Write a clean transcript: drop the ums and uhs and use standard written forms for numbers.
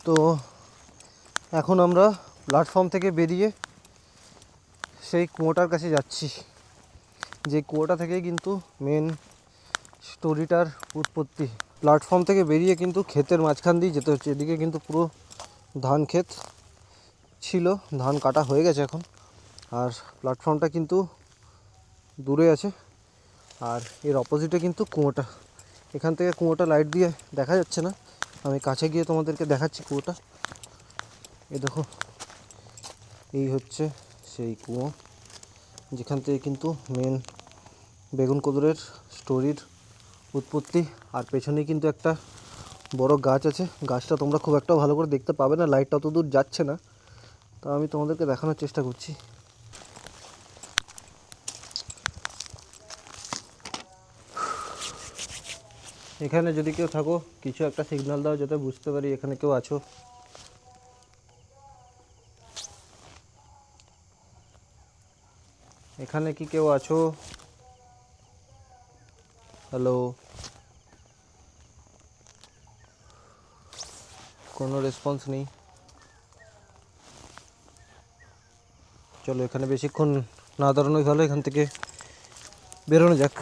তো এখন আমরা প্ল্যাটফর্ম থেকে বেরিয়ে সেই কুয়োটার কাছে যাচ্ছি, যে কুয়োটা থেকেই কিন্তু মেন স্টোরিটার উৎপত্তি। প্ল্যাটফর্ম থেকে বেরিয়ে কিন্তু ক্ষেতের মাঝখান দিয়ে যেতে হচ্ছে। এদিকে কিন্তু পুরো ধান ক্ষেত ছিল, ধান কাটা হয়ে গেছে এখন, আর প্ল্যাটফর্মটা কিন্তু দূরে আছে। আর এর অপোজিটে কিন্তু কুয়োটা। এখান থেকে কুয়োটা লাইট দিয়ে দেখা যাচ্ছে না, আমি কাছে গিয়ে তোমাদেরকে দেখাচ্ছি কুয়োটা। এই দেখো, এই হচ্ছে সেই কুয়ো যেখান থেকে কিন্তু মেন বেগুন কদুরের স্টোরির উৎপত্তি। আর পেছনেই কিন্তু একটা বড় গাছ আছে, গাছটা তোমরা খুব একটা ভালো করে দেখতে পাবে না, লাইটটা অত দূর যাচ্ছে না, তা আমি তোমাদেরকে দেখানোর চেষ্টা করছি। এখানে যদি কেউ থাকো, কিছু একটা সিগন্যাল দাও যাতে বুঝতে পারি এখানে কেউ আছো। এখানে কি কেউ আছো? হ্যালো, কোনো রেসপন্স নেই। চলো এখানে বেশিক্ষণ না দাঁড়ানোই ভালো, এখান থেকে বেরোনো যাক।